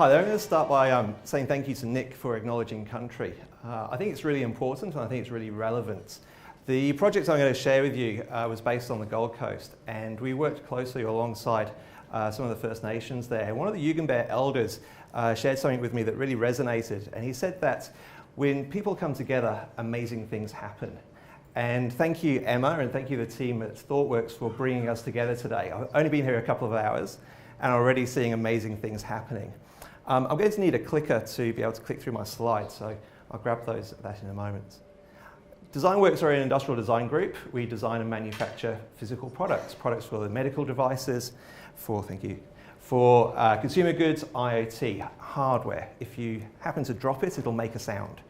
Hi there, I'm going to start by saying thank you to Nick for acknowledging country. I think it's really important and I think it's really relevant. The project I'm going to share with you was based on the Gold Coast, and we worked closely alongside some of the First Nations there. And one of the Yugambeh elders shared something with me that really resonated, and he said that when people come together, amazing things happen. And thank you, Emma, and thank you the team at ThoughtWorks for bringing us together today. I've only been here a couple of hours and already seeing amazing things happening. I'm going to need a clicker to be able to click through my slides, so I'll grab that in a moment. Designworks are an industrial design group. We design and manufacture physical products for the medical devices, for consumer goods, IoT, hardware. If you happen to drop it, it'll make a sound.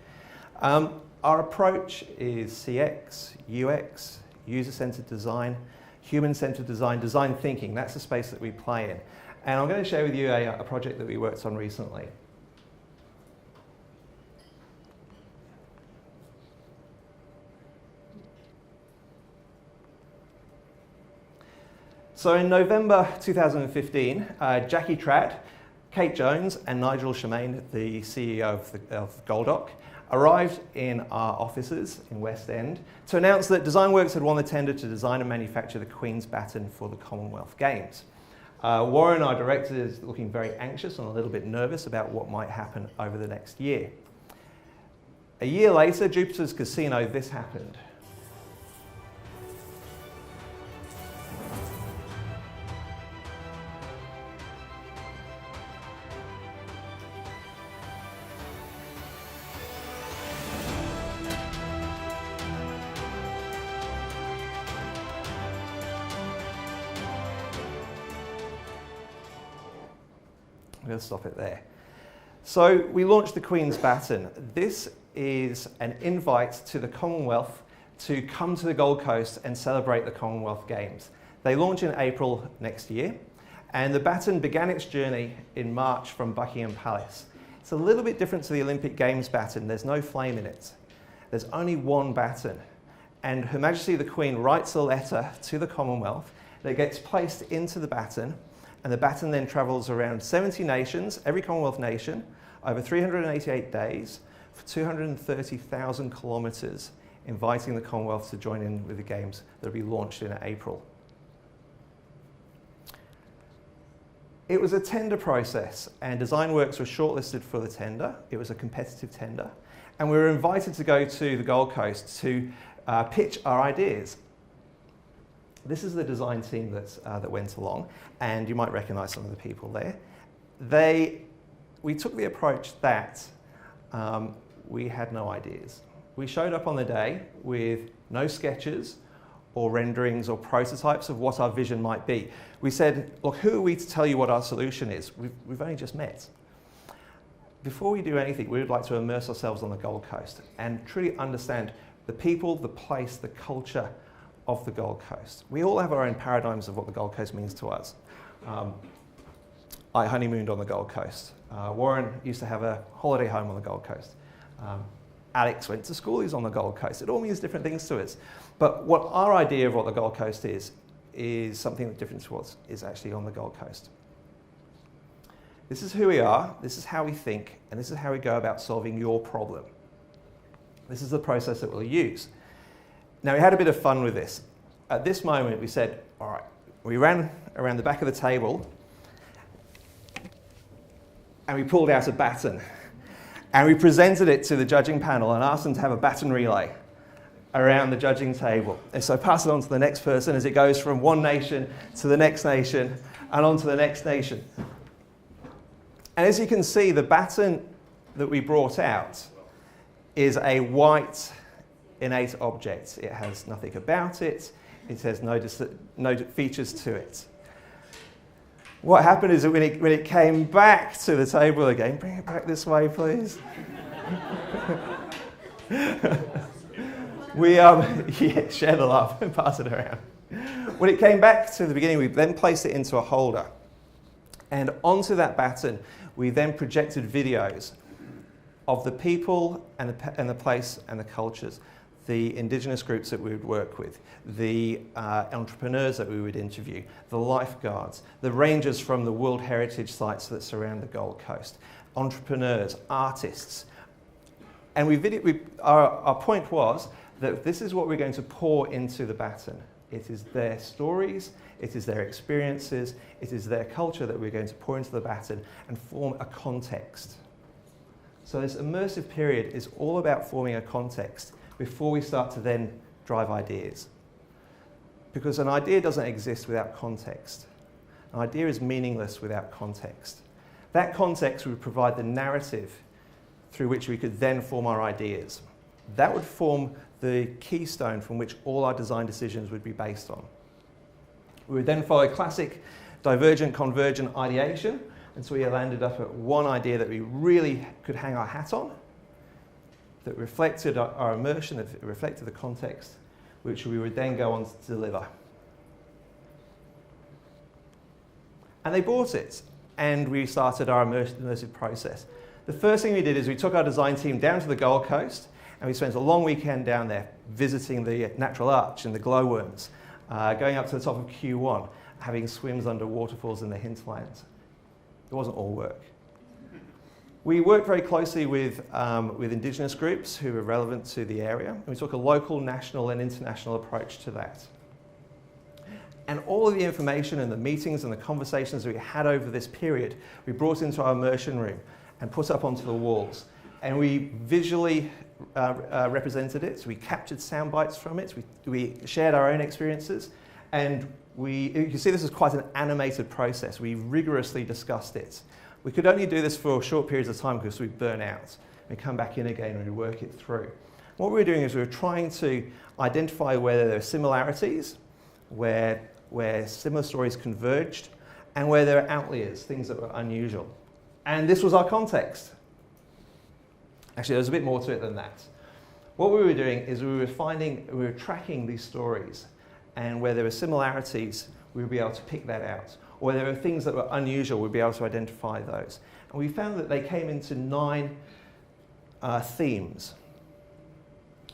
Our approach is CX, UX, user-centered design, human-centered design, design thinking. That's the space that we play in. And I'm going to share with you a project that we worked on recently. So in November 2015, Jackie Tradd, Kate Jones, and Nigel Shemaine, the CEO of Goldoc, arrived in our offices in West End to announce that Designworks had won the tender to design and manufacture the Queen's Baton for the Commonwealth Games. Warren, our director, is looking very anxious and a little bit nervous about what might happen over the next year. A year later, Jupiter's Casino, this happened. I'm going to stop it there. So we launched the Queen's Baton. This is an invite to the Commonwealth to come to the Gold Coast and celebrate the Commonwealth Games. They launch in April next year, and the Baton began its journey in March from Buckingham Palace. It's a little bit different to the Olympic Games baton. There's no flame in it. There's only one baton. And Her Majesty the Queen writes a letter to the Commonwealth that gets placed into the baton, and the baton then travels around 70 nations, every Commonwealth nation, over 388 days, for 230,000 kilometres, inviting the Commonwealth to join in with the Games that will be launched in April. It was a tender process, and Designworks was shortlisted for the tender. It was a competitive tender, and we were invited to go to the Gold Coast to pitch our ideas. This is the design team that went along, and you might recognise some of the people there. We took the approach that we had no ideas. We showed up on the day with no sketches or renderings or prototypes of what our vision might be. We said, look, who are we to tell you what our solution is? We've only just met. Before we do anything, we would like to immerse ourselves on the Gold Coast and truly understand the people, the place, the culture of the Gold Coast. We all have our own paradigms of what the Gold Coast means to us. I honeymooned on the Gold Coast. Warren used to have a holiday home on the Gold Coast. Alex went to school, he's on the Gold Coast. It all means different things to us. But what our idea of what the Gold Coast is something that's different to what is actually on the Gold Coast. This is who we are, this is how we think, and this is how we go about solving your problem. This is the process that we'll use. Now, we had a bit of fun with this. At this moment, we said, all right, we ran around the back of the table and we pulled out a baton and we presented it to the judging panel and asked them to have a baton relay around the judging table. And so pass it on to the next person as it goes from one nation to the next nation and on to the next nation. And as you can see, the baton that we brought out is a white innate object. It has nothing about it. It has no features to it. What happened is that when it came back to the table again, bring it back this way, please. Share the love and pass it around. When it came back to the beginning, we then placed it into a holder. And onto that baton, we then projected videos of the people and the place and the cultures the Indigenous groups that we would work with, the entrepreneurs that we would interview, the lifeguards, the rangers from the World Heritage sites that surround the Gold Coast, entrepreneurs, artists. And our point was that this is what we're going to pour into the Baton. It is their stories, it is their experiences, it is their culture that we're going to pour into the Baton and form a context. So this immersive period is all about forming a context before we start to then drive ideas. Because an idea doesn't exist without context. An idea is meaningless without context. That context would provide the narrative through which we could then form our ideas. That would form the keystone from which all our design decisions would be based on. We would then follow classic divergent, convergent ideation, and so we landed up at one idea that we really could hang our hat on, that reflected our immersion, that reflected the context, which we would then go on to deliver. And they bought it, and we started our immersive process. The first thing we did is we took our design team down to the Gold Coast, and we spent a long weekend down there visiting the Natural Arch and the glowworms, going up to the top of Q1, having swims under waterfalls in the hinterlands. It wasn't all work. We worked very closely with Indigenous groups who were relevant to the area, and we took a local, national and international approach to that. And all of the information and the meetings and the conversations that we had over this period, we brought into our immersion room and put up onto the walls. And we visually represented it, so we captured sound bites from it, we shared our own experiences, and you can see this is quite an animated process. We rigorously discussed it. We could only do this for short periods of time because we'd burn out. We'd come back in again and we'd work it through. What we were doing is we were trying to identify whether there are similarities, where similar stories converged, and where there are outliers, things that were unusual. And this was our context. Actually, there's a bit more to it than that. What we were doing is we were tracking these stories, and where there were similarities, we would be able to pick that out. Or where there were things that were unusual, we'd be able to identify those. And we found that they came into 9 themes.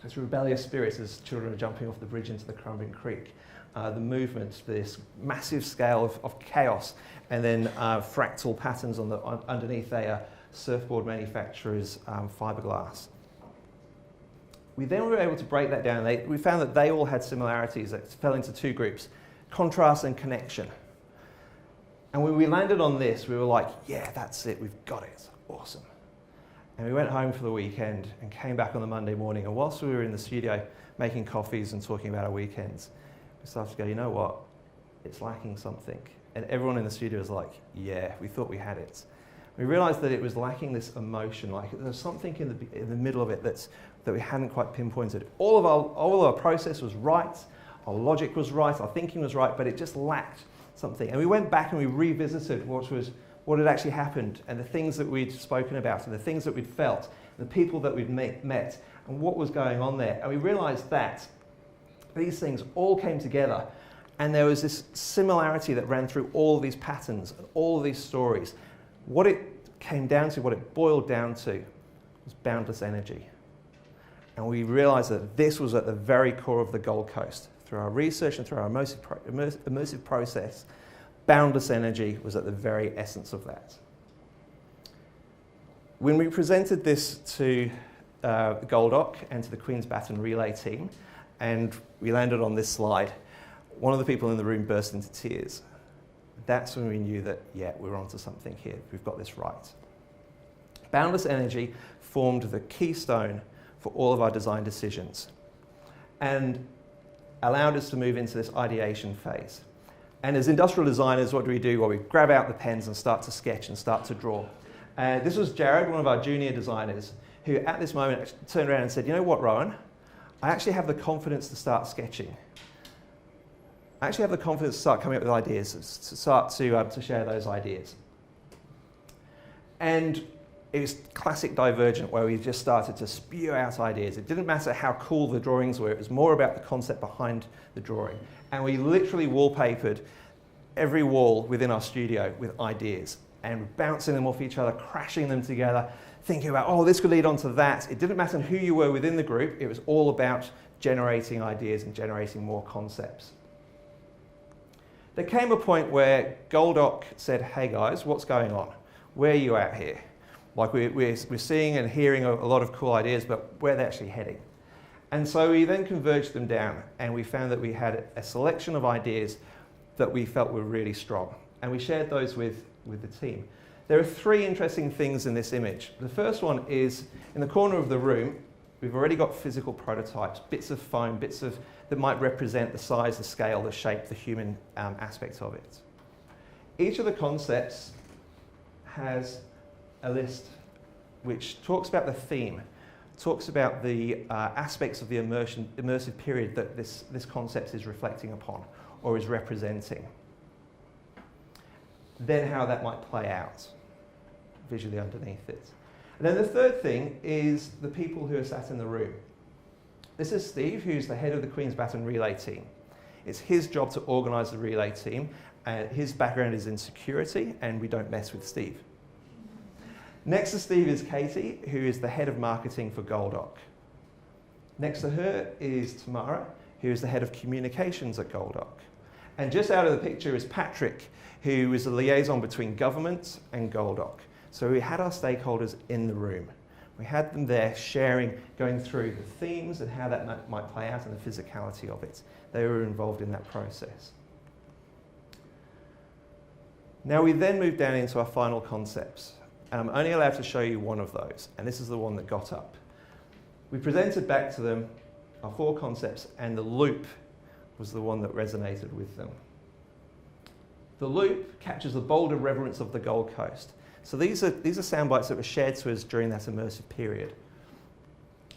There's rebellious spirits as children are jumping off the bridge into the crumbling creek. The movement, this massive scale of chaos, and then fractal patterns underneath a surfboard manufacturer's fiberglass. We then were able to break that down. We found that they all had similarities that fell into 2 groups, contrast and connection. And when we landed on this, we were like, yeah, that's it, we've got it, awesome. And we went home for the weekend and came back on the Monday morning, and whilst we were in the studio making coffees and talking about our weekends, we started to go, you know what, it's lacking something. And everyone in the studio was like, yeah, we thought we had it. We realized that it was lacking this emotion, like there was something in the middle of it that we hadn't quite pinpointed. All of our process was right, our logic was right, our thinking was right, but it just lacked something. And we went back and we revisited what had actually happened, and the things that we'd spoken about, and the things that we'd felt, and the people that we'd met, and what was going on there. And we realized that these things all came together, and there was this similarity that ran through all of these patterns and all of these stories. What it came down to, what it boiled down to, was boundless energy. And we realized that this was at the very core of the Gold Coast. Through our research and through our immersive process, boundless energy was at the very essence of that. When we presented this to Gold Ock and to the Queen's Baton Relay team, and we landed on this slide, one of the people in the room burst into tears. That's when we knew that, yeah, we're onto something here. We've got this right. Boundless energy formed the keystone for all of our design decisions and allowed us to move into this ideation phase. And as industrial designers, what do? Well, we grab out the pens and start to sketch and start to draw. This was Jared, one of our junior designers, who at this moment turned around and said, you know what, Rowan? I actually have the confidence to start sketching. I actually have the confidence to start coming up with ideas, to start to share those ideas. And it was classic Divergent, where we just started to spew out ideas. It didn't matter how cool the drawings were, it was more about the concept behind the drawing. And we literally wallpapered every wall within our studio with ideas. and we're bouncing them off each other, crashing them together, thinking about, oh, this could lead on to that. It didn't matter who you were within the group, it was all about generating ideas and generating more concepts. There came a point where Goldoc said, hey guys, what's going on? Where are you at here? Like we're seeing and hearing a lot of cool ideas, but where are they actually heading? And so we then converged them down, and we found that we had a selection of ideas that we felt were really strong. And we shared those with the team. There are three interesting things in this image. The first one is, in the corner of the room, we've already got physical prototypes, bits of foam, that might represent the size, the scale, the shape, the human aspects of it. Each of the concepts has a list which talks about the theme, talks about the aspects of the immersive period that this concept is reflecting upon or is representing. Then how that might play out visually underneath it. And then the third thing is the people who are sat in the room. This is Steve, who's the head of the Queen's Baton relay team. It's his job to organise the relay team. His background is in security, and we don't mess with Steve. Next to Steve is Katie, who is the head of marketing for Goldoc. Next to her is Tamara, who is the head of communications at Goldoc. And just out of the picture is Patrick, who is the liaison between government and Goldoc. So we had our stakeholders in the room. We had them there sharing, going through the themes and how that might play out and the physicality of it. They were involved in that process. Now we then moved down into our final concepts. And I'm only allowed to show you one of those, and this is the one that got up. We presented back to them our four concepts, and the loop was the one that resonated with them. The loop captures the bold irreverence of the Gold Coast. So these are sound bites that were shared to us during that immersive period.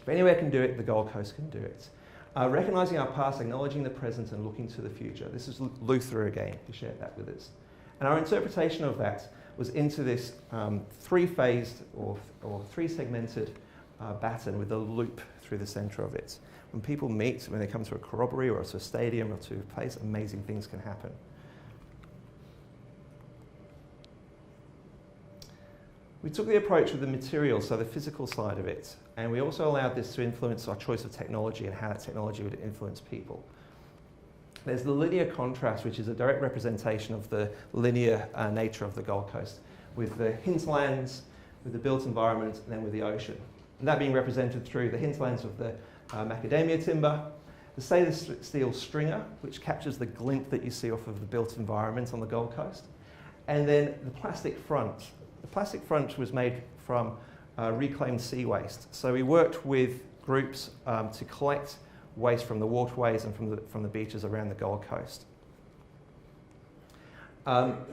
If anywhere can do it, the Gold Coast can do it. Recognising our past, acknowledging the present, and looking to the future. This is Luther again, who shared that with us. And our interpretation of that was into this three-phased or three-segmented baton with a loop through the centre of it. When people meet, when they come to a corroboree or to a stadium or to a place, amazing things can happen. We took the approach with the material, so the physical side of it, and we also allowed this to influence our choice of technology and how that technology would influence people. There's the linear contrast, which is a direct representation of the linear nature of the Gold Coast, with the hinterlands, with the built environment, and then with the ocean. And that being represented through the hinterlands of the macadamia timber, the stainless steel stringer, which captures the glint that you see off of the built environment on the Gold Coast, and then the plastic front. The plastic front was made from reclaimed sea waste. So we worked with groups to collect waste from the waterways and from the beaches around the Gold Coast.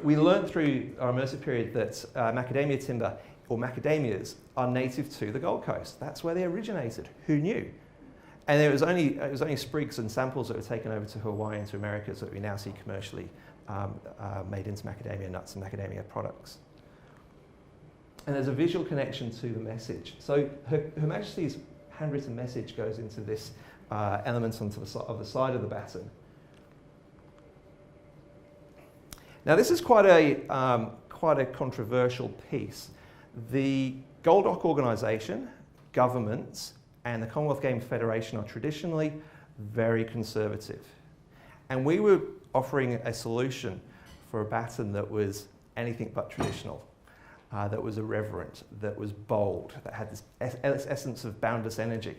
We learned through our immersive period that macadamia timber, or macadamias, are native to the Gold Coast. That's where they originated. Who knew? And it was only sprigs and samples that were taken over to Hawaii and to Americas that we now see commercially made into macadamia nuts and macadamia products. And there's a visual connection to the message. So Her Majesty's handwritten message goes into this element onto the side of the baton. Now this is quite a controversial piece. The Goldoc organisation, governments, and the Commonwealth Games Federation are traditionally very conservative. And we were offering a solution for a baton that was anything but traditional, that was irreverent, that was bold, that had this essence of boundless energy.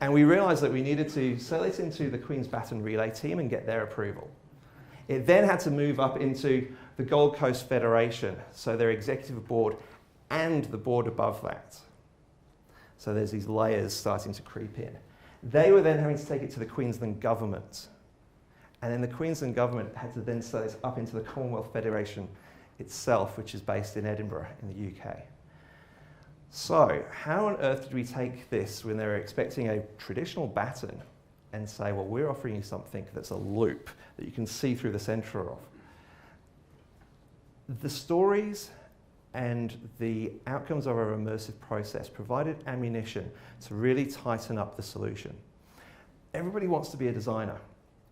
And we realised that we needed to sell it into the Queen's Baton relay team and get their approval. It then had to move up into the Gold Coast Federation, so their executive board and the board above that. So there's these layers starting to creep in. They were then having to take it to the Queensland government. And then the Queensland government had to then sell it up into the Commonwealth Federation itself, which is based in Edinburgh in the UK. So how on earth did we take this when they were expecting a traditional baton and say, well, we're offering you something that's a loop that you can see through the centre of? The stories and the outcomes of our immersive process provided ammunition to really tighten up the solution. Everybody wants to be a designer.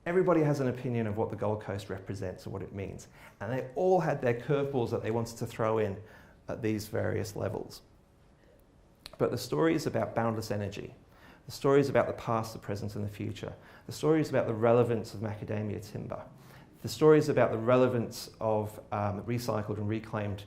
everybody has an opinion of what the Gold Coast represents and what it means. And they all had their curveballs that they wanted to throw in at these various levels. But the story is about boundless energy. The story is about the past, the present, and the future. The story is about the relevance of macadamia timber. The story is about the relevance of recycled and reclaimed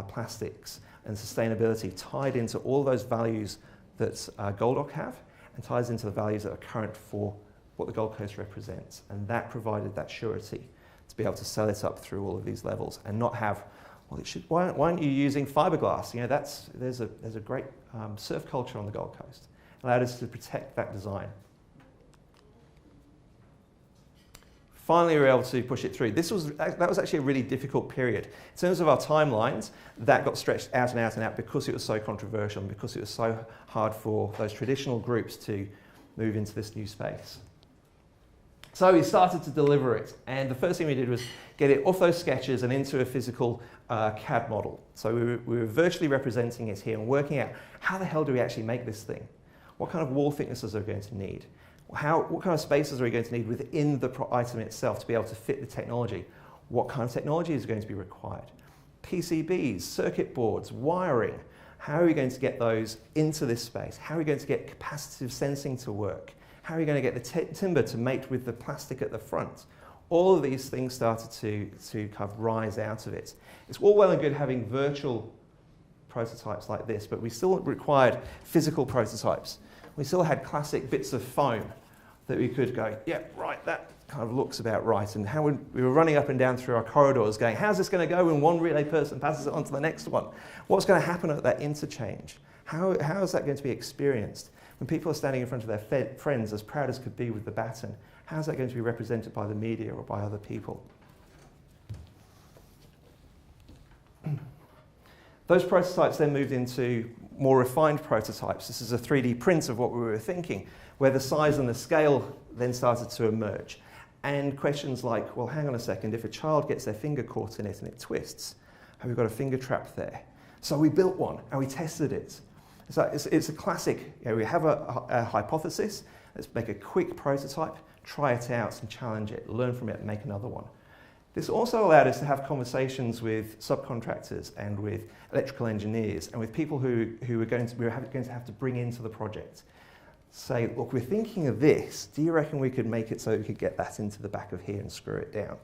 plastics and sustainability tied into all those values that Goldock have, and ties into the values that are current for what the Gold Coast represents. And that provided that surety to be able to sell it up through all of these levels and not have, well, why aren't you using fiberglass? You know, there's a great surf culture on the Gold Coast. It allowed us to protect that design. Finally, we were able to push it through. That was actually a really difficult period. In terms of our timelines, that got stretched out and out and out because it was so controversial and because it was so hard for those traditional groups to move into this new space. So we started to deliver it, and the first thing we did was get it off those sketches and into a physical CAD model. So we were virtually representing it here and working out how the hell do we actually make this thing? What kind of wall thicknesses are we going to need? What kind of spaces are we going to need within the item itself to be able to fit the technology? What kind of technology is going to be required? PCBs, circuit boards, wiring. How are we going to get those into this space? How are we going to get capacitive sensing to work? How are we going to get the timber to mate with the plastic at the front? All of these things started to kind of rise out of it. It's all well and good having virtual prototypes like this, but we still required physical prototypes. We still had classic bits of foam that we could go, yeah, right, that kind of looks about right. And how we were running up and down through our corridors going, how's this going to go when one relay person passes it on to the next one? What's going to happen at that interchange? How is that going to be experienced? When people are standing in front of their friends, as proud as could be with the baton, how's that going to be represented by the media or by other people? Those prototypes then moved into more refined prototypes. This is a 3D print of what we were thinking, where the size and the scale then started to emerge. And questions like, well, hang on a second, if a child gets their finger caught in it and it twists, have we got a finger trap there? So we built one and we tested it. So it's a classic, you know, we have a hypothesis, let's make a quick prototype, try it out and challenge it, learn from it and make another one. This also allowed us to have conversations with subcontractors and with electrical engineers and with people who we were going to have to bring into the project. Say, look, we're thinking of this. Do you reckon we could make it so we could get that into the back of here and screw it down?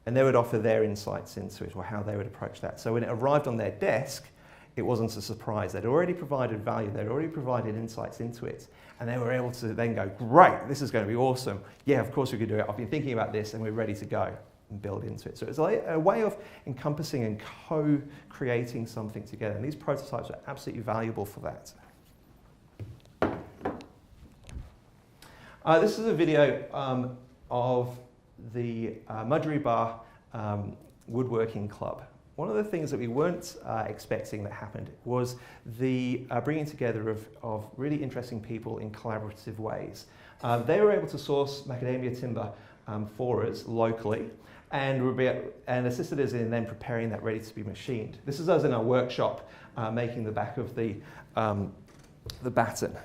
And they would offer their insights into it or how they would approach that. So when it arrived on their desk, it wasn't a surprise. They'd already provided value. They'd already provided insights into it. And they were able to then go, great, this is going to be awesome. Yeah, of course we could do it. I've been thinking about this and we're ready to go and build into it. So it's a way of encompassing and co-creating something together. And these prototypes are absolutely valuable for that. This is a video of the Mudgery Bar Woodworking Club. One of the things that we weren't expecting that happened was the bringing together of really interesting people in collaborative ways. They were able to source macadamia timber for us locally and assisted us in then preparing that ready to be machined. This is us in our workshop making the back of the baton.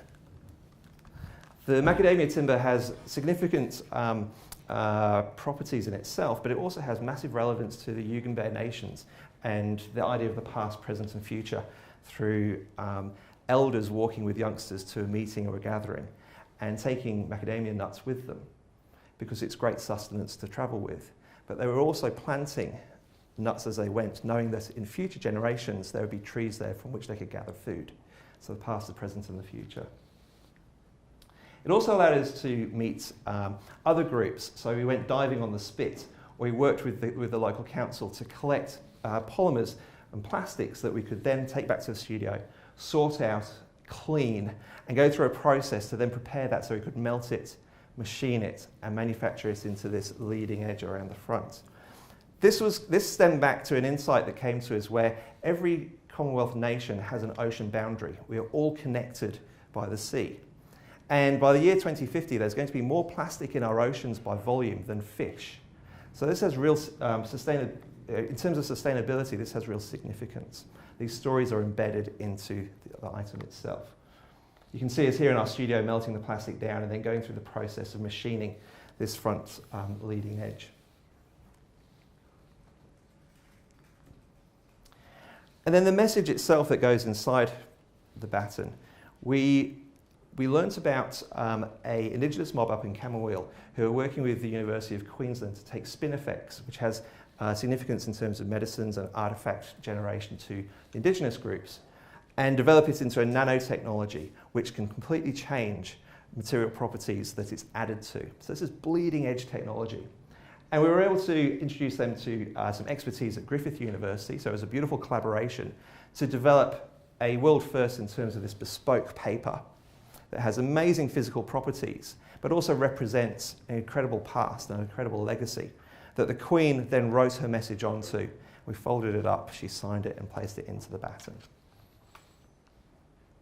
The macadamia timber has significant properties in itself, but it also has massive relevance to the Yugambeh nations and the idea of the past, present and future through elders walking with youngsters to a meeting or a gathering and taking macadamia nuts with them because it's great sustenance to travel with. But they were also planting nuts as they went, knowing that in future generations there would be trees there from which they could gather food. So the past, the present and the future. It also allowed us to meet other groups. So we went diving on the Spit, or we worked with the local council to collect polymers and plastics that we could then take back to the studio, sort out, clean, and go through a process to then prepare that so we could melt it, machine it, and manufacture it into this leading edge around the front. This stemmed back to an insight that came to us where every Commonwealth nation has an ocean boundary. We are all connected by the sea. And by the year 2050, there's going to be more plastic in our oceans by volume than fish. So this has real, in terms of sustainability, this has real significance. These stories are embedded into the item itself. You can see us here in our studio melting the plastic down and then going through the process of machining this front leading edge. And then the message itself that goes inside the baton. We learnt about an Indigenous mob up in Commonwealth who are working with the University of Queensland to take spinifex, which has significance in terms of medicines and artefact generation to the Indigenous groups, and develop it into a nanotechnology which can completely change material properties that it's added to. So this is bleeding edge technology. And we were able to introduce them to some expertise at Griffith University, so it was a beautiful collaboration to develop a world first in terms of this bespoke paper that has amazing physical properties, but also represents an incredible past and an incredible legacy that the Queen then wrote her message onto. We folded it up, she signed it and placed it into the baton.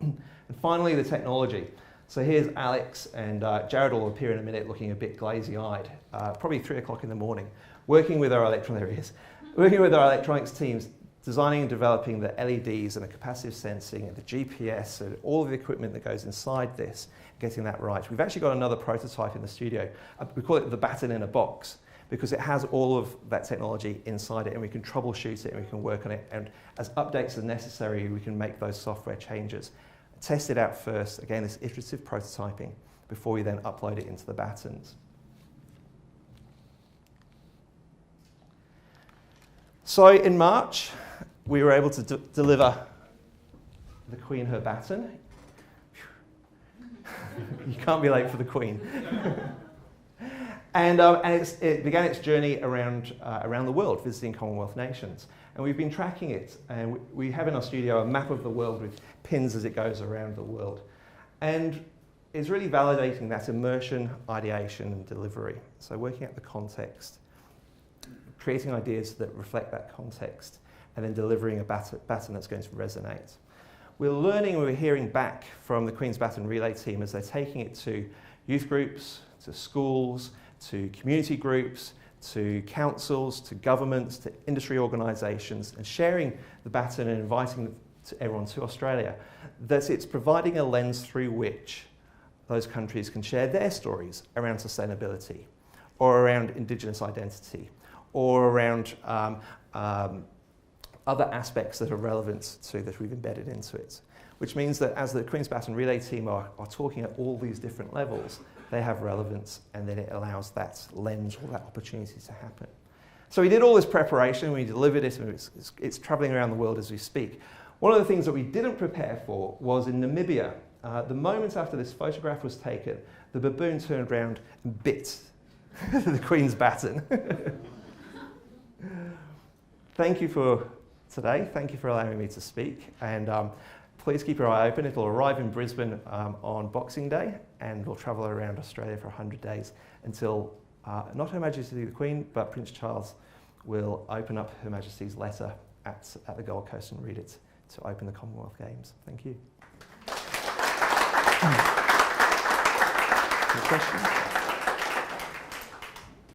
And finally, the technology. So here's Alex, and Jared will appear in a minute looking a bit glazy-eyed, probably 3 o'clock in the morning, working with our electronics teams, designing and developing the LEDs and the capacitive sensing and the GPS and all of the equipment that goes inside this, getting that right. We've actually got another prototype in the studio. We call it the baton in a box because it has all of that technology inside it, and we can troubleshoot it and we can work on it, and as updates are necessary, we can make those software changes. Test it out first, again, this iterative prototyping, before we then upload it into the batons. So in March, we were able to deliver the Queen her baton. You can't be late for the Queen. And it began its journey around the world, visiting Commonwealth nations. And we've been tracking it. And we have in our studio a map of the world with pins as it goes around the world. And it's really validating that immersion, ideation, and delivery. So working out the context, creating ideas that reflect that context, and then delivering a baton that's going to resonate. We're learning, we're hearing back from the Queen's Baton Relay team as they're taking it to youth groups, to schools, to community groups, to councils, to governments, to industry organisations, and sharing the baton and inviting everyone to Australia, that it's providing a lens through which those countries can share their stories around sustainability, or around Indigenous identity, or around other aspects that are relevant to that we've embedded into it. Which means that as the Queen's Baton Relay team are talking at all these different levels, they have relevance, and then it allows that lens or that opportunity to happen. So we did all this preparation, we delivered it, and it's travelling around the world as we speak. One of the things that we didn't prepare for was in Namibia. The moment after this photograph was taken, the baboon turned around and bit the Queen's baton. Thank you for today. Thank you for allowing me to speak. And please keep your eye open. It'll arrive in Brisbane on Boxing Day, and we'll travel around Australia for 100 days until not Her Majesty the Queen, but Prince Charles will open up Her Majesty's letter at the Gold Coast and read it to open the Commonwealth Games. Thank you. Any questions?